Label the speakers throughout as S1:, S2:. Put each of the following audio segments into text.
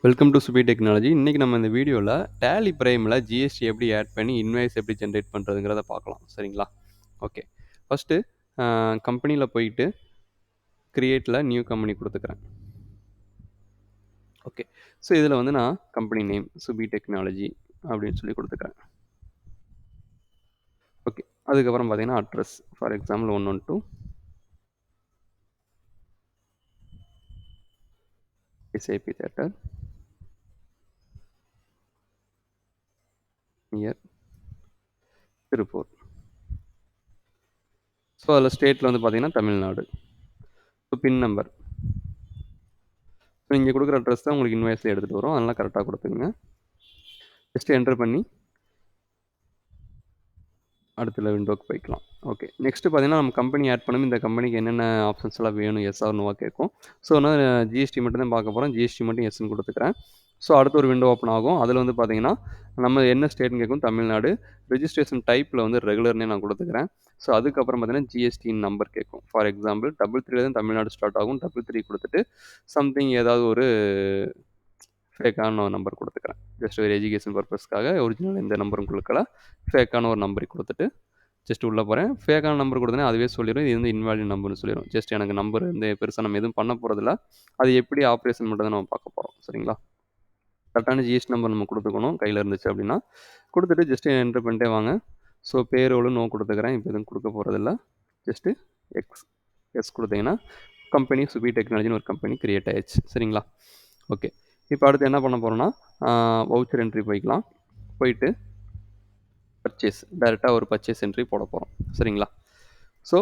S1: Welcome to Subi technology. இன்னைக்கு நம்ம இந்த வீடியோல டேலி பிரைம்ல ஜிஎஸ்டி எப்படி ஆட் பண்ணி இன்வாய்ஸ் எப்படி ஜென்ரேட் பண்றதுங்கிறத பார்க்கலாம். சரிங்களா? ஓகே. ஃபர்ஸ்ட்டு கம்பெனில போயிட்டு கிரியேட்ல நியூ கம்பெனி குடுத்துக்கிறேன். ஓகே. ஸோ இதில வந்து நான் கம்பெனி நேம் சுபி டெக்னாலஜி அப்படின்னு சொல்லி குடுத்துக்கிறேன். ஓகே. அதுக்கப்புறம் பார்த்தீங்கன்னா address for example 112 SIP theatre near Tiruppur. So அதில ஸ்டேட்ல வந்து பார்த்தீங்கன்னா தமிழ்நாடு. ஸோ பின் நம்பர். ஸோ இங்கே குடுக்குற அட்ரஸ் தான் உங்களுக்கு இன்வாய்ஸ்ல எடுத்துட்டு வரும். அதனால கரெக்ட்டா குடுத்துக்கங்க. ஜஸ்ட் என்டர் பண்ணி அடுத்த விண்டோக்கு போய்க்கலாம். ஓகே. நெக்ஸ்ட்டு பார்த்தீங்கன்னா, நம்ம கம்பெனி ஆட் பண்ணும் இந்த கம்பெனிக்கு என்னென்ன ஆப்ஷன்ஸ்லாம் வேணும்? எஸ் ஆர் நோவா கேட்கும். ஸோ நான் ஜிஎஸ்டி மட்டும் தான் பார்க்க போறோம். ஜிஎஸ்டி மட்டும் எஸ்ன்னு குடுத்துக்கிறேன். ஸோ அடுத்து ஒரு விண்டோ ஓப்பன் ஆகும். அதில வந்து பார்த்தீங்கன்னா, நம்ம என்ன ஸ்டேட்ன்னு கேட்கும் தமிழ்நாடு. ரிஜிஸ்ட்ரேஷன் டைப்ல வந்து ரெகுலர்னே நான் குடுத்துக்கிறேன். ஸோ அதுக்கப்புறம் பார்த்தீங்கன்னா, ஜிஎஸ்டியின் நம்பர் கேட்கும். ஃபார் எக்ஸாம்பிள் 33 தான் தமிழ்நாடு ஸ்டார்ட் ஆகும். 33 குடுத்துட்டு சம்திங் ஏதாவது ஒரு ஃபேக்கான ஒரு நம்பர் குடுத்துக்கிறேன். ஜஸ்ட் ஒரு எஜுகேஷன் பர்ப்பஸ்க்காக ஒரிஜினல் எந்த நம்பரும் குடுக்கல. ஃபேக்கான ஒரு நம்பர் குடுத்துட்டு ஜஸ்ட் உள்ள போறேன். ஃபேக்கான நம்பர் குடுத்தோனே அதுவே சொல்லிரும். இது வந்து இன்வாலிட் நம்பர்னு சொல்லிரும். ஜஸ்ட் எனக்கு நம்பர் வந்து பெருசா நம்ம எதுவும் பண்ண போறதில்ல. அது எப்படி ஆப்பரேஷன் மட்டும் தான் நம்ம பார்க்க போறோம். சரிங்களா? கரெக்டான ஜிஎஸ்டி நம்பர் நம்ம குடுத்துக்கணும். கையில இருந்துச்சு அப்படின்னா. குடுத்துட்டு ஜஸ்ட் என்டர் பண்ணிட்டே வாங்க. ஸோ பேரோல் நோ குடுத்துக்கிறேன். இப்போ எதுவும் குடுக்க போறதில்ல. ஜஸ்ட் எஸ் குடுத்தீங்கன்னா, கம்பெனி சுபி டெக்னாலஜின்னு ஒரு கம்பெனி கிரியேட் ஆயிருச்சு. சரிங்களா? ஓகே. இப்போ அடுத்து என்ன பண்ண போறோம்னா, வவுச்சர் என்ட்ரி போய்க்கலாம். போயிட்டு பர்ச்சேஸ் டைரக்ட்டா ஒரு பர்ச்சேஸ் என்ட்ரி போட போறோம். சரிங்களா? ஸோ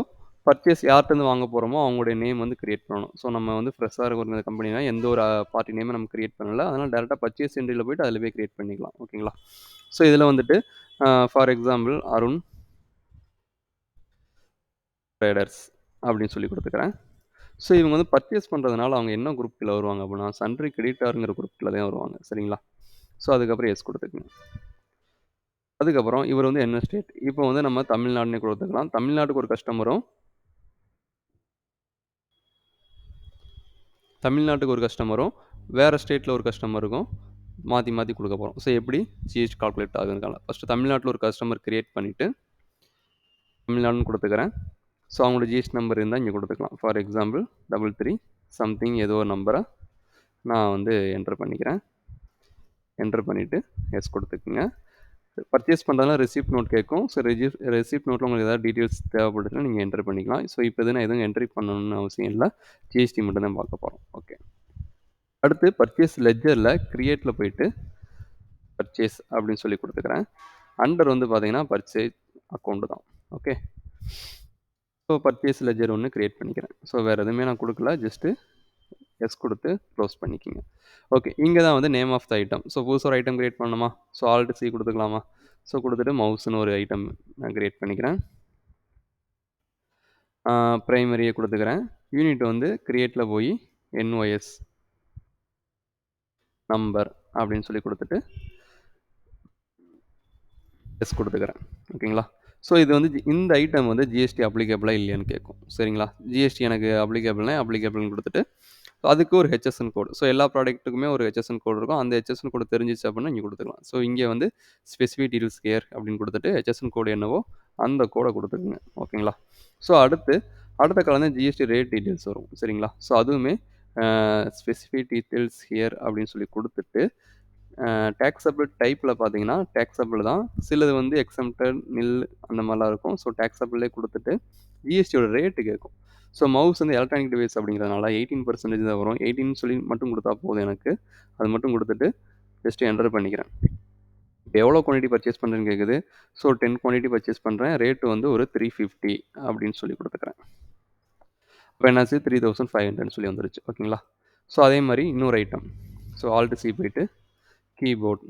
S1: பர்ச்சேஸ் யார்ட்டருந்து வாங்க போறோமோ அவங்களுடைய நேம் வந்து கிரியேட் பண்ணணும். ஸோ நம்ம வந்து ஃப்ரெஷ்ஷா இருக்கிற கம்பெனினா எந்த ஒரு பார்ட்டி நேமும் நம்ம கிரியேட் பண்ணல. அதனால டைரக்ட்டா பர்ச்சேஸ் என்ட்ரில போயிட்டு அதில போய் கிரியேட் பண்ணிக்கலாம். ஓகேங்களா? ஸோ இதில வந்துட்டு ஃபார் எக்ஸாம்பிள் அருண் ட்ரேடர்ஸ் அப்படின்னு சொல்லி குடுத்துக்கிறேன். ஸோ இவங்க வந்து பர்ச்சேஸ் பண்றதுனால அவங்க என்ன குரூப் கீழ வருவாங்க அப்படின்னா, சன்ட்ரி கிரெடிட்டார்ங்கிற குரூப் கீழ தான் வருவாங்க. சரிங்களா? ஸோ அதுக்கப்புறம் எஸ் குடுத்துக்கங்க. அதுக்கப்புறம் இவர் வந்து என்ன ஸ்டேட்? இப்போ வந்து நம்ம தமிழ்நாடுன்னே குடுத்துக்கலாம். தமிழ்நாட்டுக்கு ஒரு கஸ்டமரும் வேற ஸ்டேட்ல ஒரு கஸ்டமருக்கும் மாத்தி மாத்தி குடுக்க போறோம். ஸோ எப்படி ஜிஎஸ்டி கால்குலேட் ஆகுதுன்னு ஃபர்ஸ்ட் தமிழ்நாட்டுல ஒரு கஸ்டமர் கிரியேட் பண்ணிட்டு, தமிழ்நாடுன்னு குடுத்துக்கிறேன். ஸோ அவங்களோட ஜிஎஸ்டி நம்பர் இருந்தா இங்க குடுத்துக்கலாம். ஃபார் எக்ஸாம்பிள் 33 சம்திங் ஏதோ ஒரு நம்பர நான் வந்து என்டர் பண்ணிக்கிறேன். என்டர் பண்ணிட்டு எஸ் குடுத்துக்கங்க. பர்ச்சேஸ் பண்றதுலாம் ரெசிப்ட் நோட் கேட்கும். ஸோ ரெசிப்ட் நோட்ல உங்களுக்கு ஏதாவது டீட்டெயில்ஸ் தேவைப்பட்டுச்சுன்னா நீங்க என்டர் பண்ணிக்கலாம். ஸோ இப்போ நான் எதுவும் என்ட்ரி பண்ணணும்னு அவசியம் இல்ல. ஜிஎஸ்டி மட்டும் தான் பார்க்க போறோம். ஓகே. அடுத்து பர்ச்சேஸ் லெட்ஜர்ல கிரியேட்ல போயிட்டு பர்ச்சேஸ் அப்படின்னு சொல்லி குடுத்துக்கிறேன். அண்டர் வந்து பார்த்தீங்கன்னா, பர்ச்சேஸ் அக்கவுண்ட் தான். ஓகே. ஸோ பர்ச்சேஸ் லெட்ஜர் ஒண்ணு கிரியேட் பண்ணிக்கிறேன். ஸோ வேற எதுவுமே நான் குடுக்கல. ஜஸ்ட் எஸ் குடுத்து க்ளோஸ் பண்ணிக்கங்க. ஓகே. இங்க தான் வந்து name of the item. So புதுசா ஒரு ஐட்டம் கிரியேட் பண்ணணுமா? ஸோ ஆல்ட் சி குடுத்துக்கலாமா? ஸோ குடுத்துட்டு மவுஸ்ன்னு ஒரு ஐட்டம் நான் கிரியேட் பண்ணிக்கிறேன். பிரைமரிய குடுத்துக்கிறேன். யூனிட் வந்து கிரியேட்ல போய் என்ஒஎஸ் நம்பர் அப்படின்னு சொல்லி குடுத்துட்டு எஸ் குடுத்துக்கிறேன். ஓகேங்களா? ஸோ இது வந்து இந்த ஐட்டம் வந்து ஜிஎஸ்டி அப்ளிகபிளா இல்லையான்னு கேட்கும். சரிங்களா? ஜிஎஸ்டி எனக்கு அப்ளிகபிள்னு குடுத்துட்டு, அதுக்கு ஒரு ஹெச்எஸ்என் கோடு. ஸோ எல்லா ப்ராடக்ட்டுக்குமே ஒரு ஹெச்எஸ்என் கோடு இருக்கும். அந்த ஹெச்எஸ்என் கோடு தெரிஞ்சுச்சு அப்படின்னா இங்க குடுத்துக்கலாம். ஸோ இங்க வந்து ஸ்பெசிஃபிக் டீடைல்ஸ் ஹியர் அப்படின்னு குடுத்துட்டு, ஹெச்எஸ்என் கோடு என்னவோ அந்த கோட குடுத்துக்குங்க. ஓகேங்களா? ஸோ அடுத்த காலம் தான் ஜிஎஸ்டி ரேட் டீடைல்ஸ் வரும். சரிங்களா? ஸோ அதுவுமே ஸ்பெசிஃபிக் டீடைல்ஸ் ஹியர் அப்படின்னு சொல்லி குடுத்துட்டு டாக்ஸபிள் டைப்ல பார்த்தீங்கன்னா, டாக்ஸபிள் தான். சிலது வந்து எக்ஸம்ப்டட், நில் அந்த மாரிலாம் இருக்கும். ஸோ டாக்ஸபிள்லே குடுத்துட்டு, ஜிஎஸ்டியோட ரேட் கேட்கும். ஸோ மவுஸ் வந்து எலக்ட்ரானிக் டிவைஸ் அப்படிங்கிறதுனால 18% தான் வரும். 18 சொல்லி மட்டும் குடுத்தா போதும் எனக்கு. அது மட்டும் குடுத்துட்டு, ஜஸ்ட் என்டர் பண்ணிக்கிறேன். இப்ப எவ்வளோ குவான்டிட்டி பர்ச்சேஸ் பண்றேன்னு கேட்குது. ஸோ 10 குவான்டிட்டி பர்ச்சேஸ் பண்றேன். ரேட் வந்து ஒரு 350 அப்படின்னு சொல்லி குடுத்துக்கிறேன். அப்ப என்னாச்சு 3500ன்னு சொல்லி வந்துருச்சு. ஓகேங்களா? ஸோ அதே மாரி இன்னொரு ஐட்டம். ஸோ ஆல்ட் சி போயிட்டு கீபோர்ட்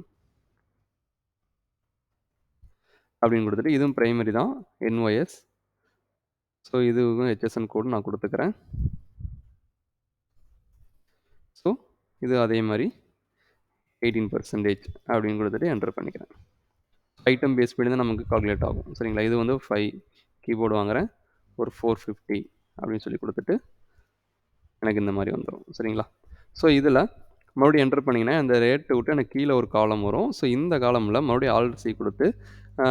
S1: அப்படின்னு குடுத்துட்டு, இதுவும் பிரைமரி தான். என்ஒஎஸ். ஸோ இதுவும் ஹெச்எஸ்என் கோடு நான் குடுத்துக்கிறேன். ஸோ இது அதே மாரி 18% அப்படின்னு குடுத்துட்டு என்டர் பண்ணிக்கிறேன். ஐட்டம் பேஸ் பண்ணி தான் நமக்கு கால்குலேட் ஆகும். சரிங்களா? இது வந்து 5 கீபோர்டு வாங்குறேன். ஒரு 450 அப்படின்னு சொல்லி குடுத்துட்டு, எனக்கு இந்த மாரி வந்துரும். சரிங்களா? ஸோ இதுல மறுபடியும் என்டர் பண்ணிங்கன்னா அந்த ரேட்டை விட்டு எனக்கு கீழே ஒரு காலம் வரும். ஸோ இந்த காலமில் மறுபடியும் ஆல்ட் சி கொடுத்து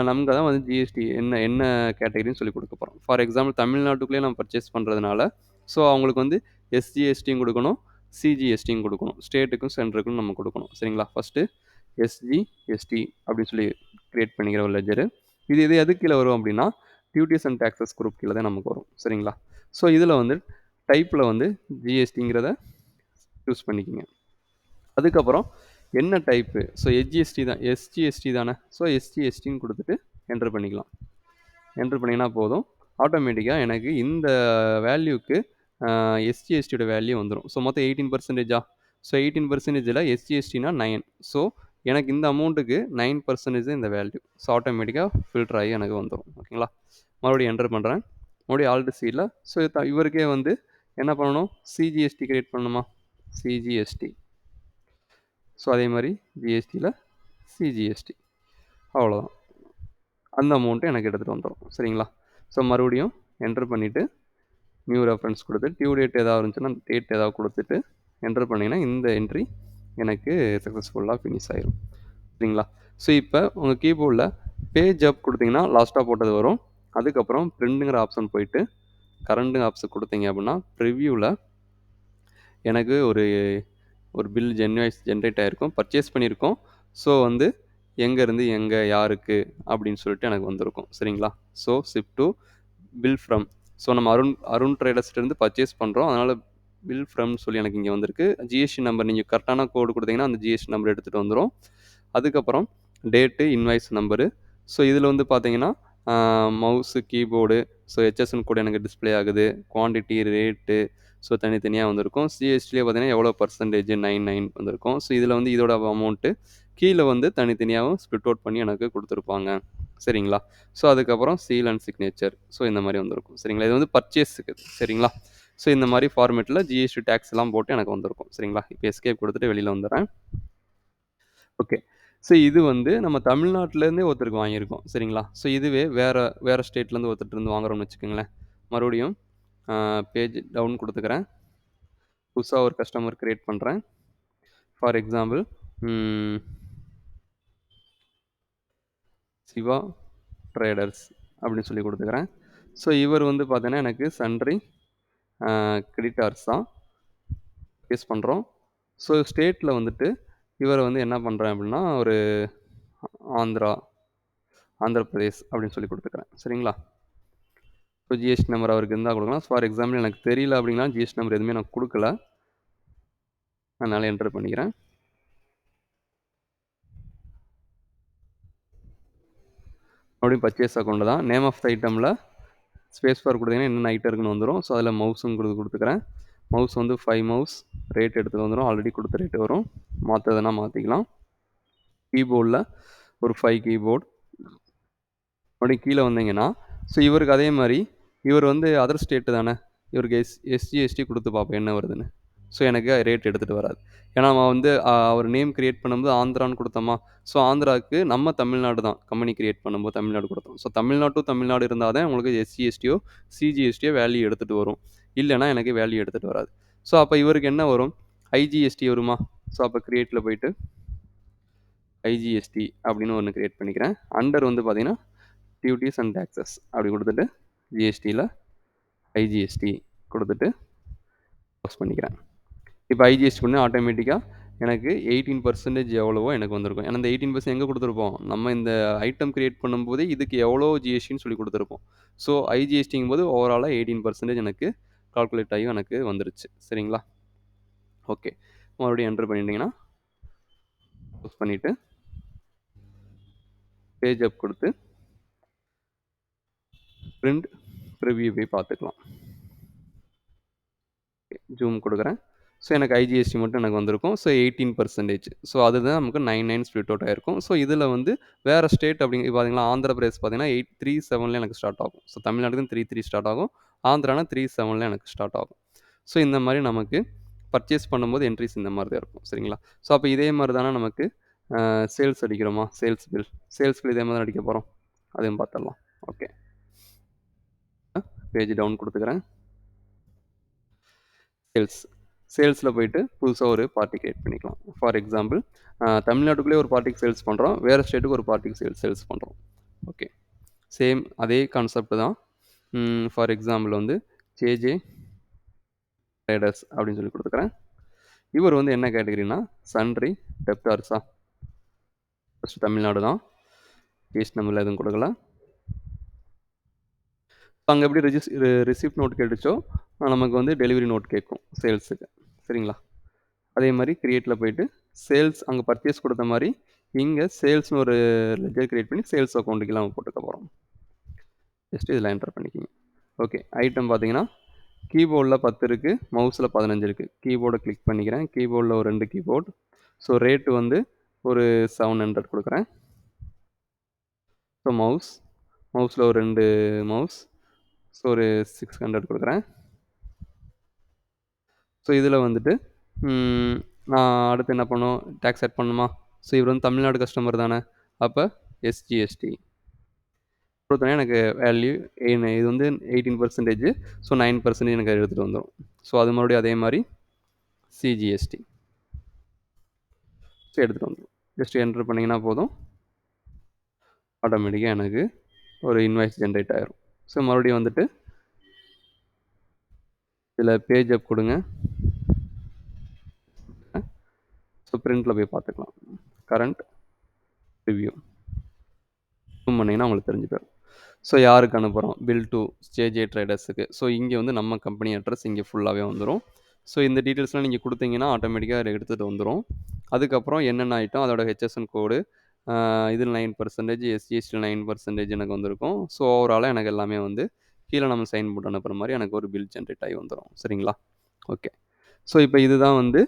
S1: நமக்கு தான் வந்து ஜிஎஸ்டி என்ன என்ன கேட்டகரின்னு சொல்லி கொடுக்க போகிறோம். ஃபார் எக்ஸாம்பிள் தமிழ்நாட்டுக்குள்ளேயே நம்ம பர்ச்சேஸ் பண்ணுறதுனால ஸோ அவங்களுக்கு வந்து எஸ்ஜிஎஸ்டியும் கொடுக்கணும், சிஜிஎஸ்டியும் கொடுக்கணும். ஸ்டேட்டுக்கும் சென்ட்ருக்கும் நம்ம கொடுக்கணும். சரிங்களா? ஃபஸ்ட்டு எஸ்ஜிஎஸ்டி அப்படின்னு சொல்லி கிரியேட் பண்ணிக்கிற ஒரு லெஜரு. இது எதுக்கு கீழே வரும் அப்படின்னா டியூட்டிஸ் அண்ட் டேக்ஸஸ் குரூப் கீழே தான் நமக்கு வரும். சரிங்களா? ஸோ இதில் வந்து டைப்பில் வந்து ஜிஎஸ்டிங்கிறத சூஸ் பண்ணிக்கோங்க. அதுக்கப்புறம் என்ன டைப்பு? ஸோ எஸ்ஜிஎஸ்டி தான், எஸ்ஜிஎஸ்டி தானே. ஸோ எஸ்ஜிஎஸ்டின்னு கொடுத்துட்டு என்டர் பண்ணிக்கலாம். என்டர் பண்ணிங்கன்னா போதும், ஆட்டோமேட்டிக்காக எனக்கு இந்த வேல்யூக்கு எஸ்ஜிஎஸ்டியோட வேல்யூ வந்துடும். ஸோ மொத்தம் 18%. ஸோ 18%ல் எஸ்ஜிஎஸ்டினா 9. ஸோ எனக்கு இந்த அமௌண்ட்டுக்கு 9% இந்த வேல்யூ. ஸோ ஆட்டோமேட்டிக்காக ஃபில்டர் ஆகி எனக்கு வந்துடும். ஓகேங்களா? மறுபடியும் என்டர் பண்ணுறேன். மறுபடியும் ஆல்ட் சியில் ஸோ இவருக்கே வந்து என்ன பண்ணணும்? சிஜிஎஸ்டி கிரியேட் பண்ணணுமா? சிஜிஎஸ்டி. ஸோ அதே மாதிரி ஜிஎஸ்டியில் சிஜிஎஸ்டி. அவ்வளோதான். அந்த அமௌண்ட்டு எனக்கு எடுத்துகிட்டு வந்துடும். சரிங்களா? ஸோ மறுபடியும் என்டர் பண்ணிவிட்டு நியூ ரெஃபரன்ஸ் கொடுத்து டியூ டேட் ஏதாவது இருந்துச்சுன்னா அந்த டேட் ஏதாவது கொடுத்துட்டு என்டர் பண்ணிங்கன்னா இந்த என்ட்ரி எனக்கு சக்ஸஸ்ஃபுல்லாக ஃபினிஷ் ஆயிடும். சரிங்களா? ஸோ இப்போ உங்கள் கீபோர்டில் பேஜ் அப் கொடுத்தீங்கன்னா லாஸ்ட்டாக போட்டது வரும். அதுக்கப்புறம் பிரிண்டுங்கிற ஆப்ஷன் போயிட்டு கரண்ட்டுங்க ஆப்ஷன் கொடுத்தீங்க அப்படின்னா ப்ரிவ்யூவில் எனக்கு ஒரு பில் ஜென்ரேட் ஆகிருக்கும், பர்ச்சேஸ் பண்ணியிருக்கோம். ஸோ வந்து எங்கேருந்து எங்கே யாருக்கு அப்படின்னு சொல்லிட்டு எனக்கு வந்திருக்கும். சரிங்களா? So ship to bill from. So நம்ம அருண் ட்ரேடர்ஸ்லேருந்து பர்ச்சேஸ் பண்ணுறோம், அதனால் பில் ஃப்ரம்னு சொல்லி எனக்கு இங்கே வந்திருக்கு. ஜிஎஸ்டி நம்பர் நீங்கள் கரெக்டான கோடு கொடுத்தீங்கன்னா அந்த ஜிஎஸ்டி நம்பர் எடுத்துகிட்டு வந்துடும். அதுக்கப்புறம் டேட்டு, இன்வாய்ஸ் நம்பரு. ஸோ இதில் வந்து பார்த்தீங்கன்னா மவுஸு, கீபோர்டு, ஸோ ஹெச்எஸ்என் கூட எனக்கு டிஸ்பிளே ஆகுது, குவான்டிட்டி, ரேட்டு, ஸோ தனித்தனியாக வந்திருக்கும். சிஎஸ்டிலே பார்த்தீங்கன்னா எவ்வளோ பர்சன்டேஜ் 99 வந்திருக்கும். ஸோ இதில் வந்து இதோட அமௌண்ட்டு கீழே வந்து தனித்தனியாகவும் ஸ்ப்ளிட் அவுட் பண்ணி எனக்கு கொடுத்துருப்பாங்க. சரிங்களா? ஸோ அதுக்கப்புறம் சீல் அண்ட் சிக்னேச்சர். ஸோ இந்த மாதிரி வந்திருக்கும். சரிங்களா? இது வந்து பர்ச்சேஸுக்கு. சரிங்களா? ஸோ இந்த மாதிரி ஃபார்மேட்டில் ஜிஎஸ்டி டேக்ஸ் எல்லாம் போட்டு எனக்கு வந்திருக்கும். சரிங்களா? இப்போ எஸ்கேப் கொடுத்துட்டு வெளியில் வந்துடுறேன். ஓகே. ஸோ இது வந்து நம்ம தமிழ்நாட்டிலேருந்தே ஒருத்தருக்கு வாங்கியிருக்கோம். சரிங்களா? ஸோ இதுவே வேறு ஸ்டேட்லேருந்து ஒருத்தர்கிட்டருந்து வாங்குறோம்னு வச்சுக்கோங்களேன். மறுபடியும் பேஜ் டவுன் கொடுத்துக்கிறேன். புதுசாக ஒரு கஸ்டமர் க்ரியேட் பண்ணுறேன். ஃபார் எக்ஸாம்பிள் சிவா ட்ரேடர்ஸ் அப்படின்னு சொல்லி கொடுத்துக்கிறேன். ஸோ இவர் வந்து பார்த்தீங்கன்னா எனக்கு சன்ட்ரி கிரெடிட்டார்ஸ் தான் பர்ச்சேஸ் பண்ணுறோம். ஸோ ஸ்டேட்டில் வந்துட்டு இவரை வந்து என்ன பண்ணுறேன் அப்படின்னா ஒரு ஆந்திர பிரதேஷ் அப்படின்னு சொல்லி கொடுத்துக்கிறேன். சரிங்களா? ஸோ ஜிஎஸ்டி நம்பர் அவருக்கு இருந்தால் கொடுக்கலாம். ஃபார் எக்ஸாம்பிள் எனக்கு தெரியல அப்படின்னா ஜிஎஸ்டி நம்பர் எதுவுமே எனக்கு கொடுக்கல, அதனால் என்டர் பண்ணிக்கிறேன். மறுபடியும் பர்ச்சேஸ் அக்கௌண்ட் தான். நேம் ஆஃப் த ஐட்டமில் ஸ்பேஸ் பார் கொடுத்தீங்கன்னா என்னென்ன ஐட்டம் இருக்குன்னு வந்துடும். ஸோ அதில் மவுஸும் கொடுத்துக்கிறேன். மவுஸ் வந்து 5 மவுஸ் ரேட் எடுத்துகிட்டு வந்துடும். ஆல்ரெடி கொடுத்த ரேட்டு வரும், மாற்றுறதுனா மாற்றிக்கலாம். கீபோர்டில் ஒரு 5 கீபோர்டு. மறுபடியும் கீழே வந்தீங்கன்னா ஸோ இவருக்கு அதே மாதிரி இவர் வந்து அதர் ஸ்டேட்டு தானே, இவருக்கு எஸ்ஜிஎஸ்டி கொடுத்து பார்ப்போம் என்ன வருதுன்னு. ஸோ எனக்கு ரேட் எடுத்துகிட்டு வராது. ஏன்னா நம்ம வந்து அவர் நேம் க்ரியேட் பண்ணும்போது ஆந்திரான்னு கொடுத்தோமா. ஸோ ஆந்திராவுக்கு நம்ம தமிழ்நாடு தான் கம்பெனி க்ரியேட் பண்ணும்போது தமிழ்நாடு கொடுத்தோம். ஸோ தமிழ்நாடு இருந்தால் தான் உங்களுக்கு எஸ்ஜிஎஸ்டியோ சிஜிஎஸ்டியோ வேல்யூ எடுத்துகிட்டு வரும். இல்லைனா எனக்கு வேல்யூ எடுத்துகிட்டு வராது. ஸோ அப்போ இவருக்கு என்ன வரும்? ஐஜிஎஸ்டி வருமா. ஸோ அப்போ க்ரியேட்டில் போயிட்டு ஐஜிஎஸ்டி அப்படின்னு ஒன்று க்ரியேட் பண்ணிக்கிறேன். அண்டர் வந்து பார்த்தீங்கன்னா டியூட்டிஸ் அண்ட் டேக்ஸஸ் அப்படி கொடுத்துட்டு ஜிஎஸ்டியில் ஐஜிஎஸ்டி கொடுத்துட்டு க்ளோஸ் பண்ணிக்கிறேன். இப்போ ஐஜிஎஸ்டி பண்ணி ஆட்டோமேட்டிக்காக எனக்கு 18% எவ்வளவோ எனக்கு வந்திருக்கும். ஏன்னா இந்த 18% எங்கே கொடுத்துருப்போம், நம்ம இந்த ஐட்டம் க்ரியேட் பண்ணும்போதே இதுக்கு எவ்வளோ ஜிஎஸ்டின்னு சொல்லி கொடுத்துருப்போம். ஸோ ஐஜிஎஸ்டிங்கும் போது ஓவராலாக 18% எனக்கு கால்குலேட் ஆகி எனக்கு வந்துருச்சு. சரிங்களா? ஓகே. மறுபடியும் என்டர் பண்ணிட்டீங்கன்னா க்ளோஸ் பண்ணிவிட்டு பேஜ் அப் கொடுத்து பிரிண்ட் ப்ரிவ்யூ போய் பார்த்துக்கலாம். ஜூம் கொடுக்குறேன். ஸோ எனக்கு ஐஜிஎஸ்டி மட்டும் எனக்கு வந்திருக்கும். ஸோ 18%. ஸோ அதுதான் நமக்கு 99 ஸ்ப்ளிட் அவுட் ஆகிருக்கும். ஸோ இதில் வந்து வேறு ஸ்டேட் அப்படிங்க பார்த்தீங்கன்னா ஆந்திர பிரதேஷ் பார்த்தீங்கன்னா 837 எனக்கு ஸ்டார்ட் ஆகும். ஸோ தமிழ்நாட்டுக்கு 33 ஸ்டார்ட் ஆகும். ஆந்திரானா 37 எனக்கு ஸ்டார்ட் ஆகும். ஸோ இந்த மாதிரி நமக்கு பர்ச்சேஸ் பண்ணும்போது என்ட்ரிஸ் இந்த மாதிரி தான் இருக்கும். சரிங்களா? ஸோ அப்போ இதே மாதிரி தானே நமக்கு சேல்ஸ் அடிக்கிறோமா, சேல்ஸ் பில் இதே மாதிரி தான் அடிக்க போகிறோம். அதையும் பார்த்துடலாம். ஓகே. பேஜ் டவுன் கொடுத்துக்கிறேன். சேல்ஸில் போயிட்டு புதுசாக ஒரு பார்ட்டி கிரியேட் பண்ணிக்கலாம். ஃபார் எக்ஸாம்பிள் தமிழ்நாட்டுக்குள்ளே ஒரு பார்ட்டிக்கு சேல்ஸ் பண்ணுறோம், வேறு ஸ்டேட்டுக்கு ஒரு பார்ட்டிக்கு சேல்ஸ் பண்ணுறோம். ஓகே, சேம் அதே கான்செப்ட் தான். ஃபார் எக்ஸாம்பிள் வந்து ஜேஜே ட்ரேடர்ஸ் அப்படின்னு சொல்லி கொடுத்துக்கிறேன். இவர் வந்து என்ன கேட்டகரினா சன்ட்ரி டெப்டார்ஸா, ஃபஸ்ட்டு தமிழ்நாடு தான், கேஸ் நம்பரில் எதுவும் கொடுக்கல. அங்கே எப்படி ரிசிப்ட் நோட் கேட்டுச்சோ நமக்கு வந்து டெலிவரி நோட் கேட்கும் சேல்ஸுக்கு. சரிங்களா? அதே மாதிரி கிரியேட்டில் போயிட்டு சேல்ஸ் அங்கே பர்ச்சேஸ் கொடுத்த மாதிரி இங்கே சேல்ஸ்னு ஒரு லெஜர் கிரியேட் பண்ணி சேல்ஸ் அக்கௌண்ட்டுக்கு நம்ம போட்டுக்க போகிறோம். ஜஸ்ட் இதில் என்டர் பண்ணிக்கிங்க. ஓகே, ஐட்டம் பார்த்தீங்கன்னா கீபோர்டில் 10 இருக்குது, மவுஸில் 15 இருக்குது. கீபோர்டை கிளிக் பண்ணிக்கிறேன். கீபோர்டில் ஒரு 2 கீபோர்டு. ஸோ ரேட்டு வந்து ஒரு 700 கொடுக்குறேன். ஸோ மவுஸில் ஒரு 2 மவுஸ். ஸோ ஒரு 600 கொடுக்குறேன். ஸோ இதில் வந்துட்டு நான் அடுத்து என்ன பண்ணணும், டேக்ஸ் ஆட் பண்ணணுமா? ஸோ இவர் வந்து தமிழ்நாடு கஸ்டமர் தானே, அப்போ எஸ்ஜிஎஸ்டி கொடுத்தோன்னே எனக்கு வேல்யூ இது வந்து 18%. ஸோ 9% எனக்கு எடுத்துகிட்டு வந்துடும். ஸோ அது மறுபடியும் அதே மாதிரி சிஜிஎஸ்டி ஸோ எடுத்துகிட்டு வந்துடும். ஜஸ்ட் என்ட்ரு பண்ணிங்கன்னா போதும், ஆட்டோமேட்டிக்காக எனக்கு ஒரு இன்வாய்ஸ் ஜென்ரேட் ஆகிரும். ஸோ மறுபடியும் வந்துட்டு இதில் பேஜ் அப் கொடுங்க. ஸோ பிரிண்டில் போய் பார்த்துக்கலாம். கரண்ட் ரிவ்யூ பண்ணிங்கன்னா உங்களுக்கு தெரிஞ்சு போயிடும். ஸோ யாருக்கு அனுப்புகிறோம், பில் டு ஜேஜே ட்ரேடர்ஸுக்கு. ஸோ இங்கே வந்து நம்ம கம்பெனி அட்ரஸ் இங்கே ஃபுல்லாகவே வந்துடும். ஸோ இந்த டீட்டெயில்ஸ்லாம் நீங்கள் கொடுத்தீங்கன்னா ஆட்டோமேட்டிக்காக அதை எடுத்துகிட்டு வந்துடும். அதுக்கப்புறம் என்னென்ன ஐட்டம், அதோட ஹெச்எஸ்என் கோடு, இதில் 9%, எஸ்ஜிஎஸ்டியில் 9% எனக்கு வந்திருக்கும். ஸோ ஓவராலாக எனக்கு எல்லாமே வந்து கீழே நம்ம சைன் போட்டு அனுப்புகிற மாதிரி எனக்கு ஒரு பில் ஜென்ரேட் ஆகி வந்துடும். சரிங்களா? ஓகே, ஸோ இப்போ இதுதான் வந்து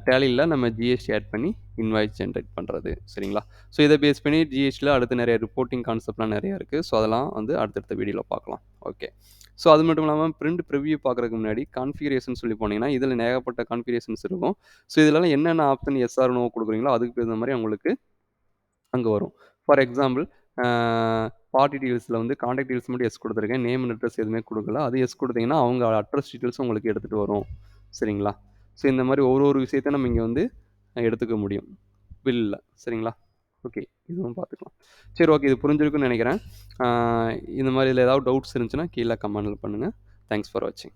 S1: டேலியில் நம்ம ஜிஎஸ்டி ஆட் பண்ணி இன்வாய்ஸ் ஜென்ரேட் பண்ணுறது. சரிங்களா? ஸோ இதை பேஸ் பண்ணி ஜிஎஸ்டியில் அடுத்து நிறைய ரிப்போர்ட்டிங் கான்செப்ட்லாம் நிறையா இருக்குது. ஸோ அதெல்லாம் வந்து அடுத்தடுத்த வீடியோவில் பார்க்கலாம். ஓகே, ஸோ அது மட்டும் இல்லாமல் பிரிண்ட் ப்ரிவ்யூ பார்க்குறதுக்கு முன்னாடி கான்ஃபிகரேஷன் சொல்லி போனீங்கன்னா இதில் ஏகப்பட்ட கான்ஃபிகரேஷன்ஸ் இருக்கும். ஸோ இதெல்லாம் என்னென்ன ஆப்ஷன் எஸ்ஆர் நோ கொடுக்குறீங்களோ அதுக்கு தகுந்த மாதிரி உங்களுக்கு அங்கே வரும். ஃபார் எக்ஸாம்பிள் பார்ட்டி டீல்ஸில் வந்து கான்டாக்ட் டீல்ஸ் மட்டும் எஸ் கொடுத்துருக்கேன், நேம் அண்ட் அட்ரஸ் எதுவுமே கொடுக்கல. அது எஸ் கொடுத்தீங்கன்னா அவங்க அட்ரஸ் டீட்டெயில்ஸும் உங்களுக்கு எடுத்துகிட்டு வரும். சரிங்களா? ஸோ இந்த மாதிரி ஒரு விஷயத்த நம்ம இங்கே வந்து எடுத்துக்க முடியும் பில்லில். சரிங்களா? ஓகே, இதுவும் பார்த்துக்கலாம். சரி, ஓகே, இது புரிஞ்சிருக்குன்னு நினைக்கிறேன். இந்த மாதிரி இதில் ஏதாவது டவுட்ஸ் இருந்துச்சுன்னா கீழே கமெண்டில் பண்ணுங்கள். தேங்க்ஸ் ஃபார் வாட்சிங்.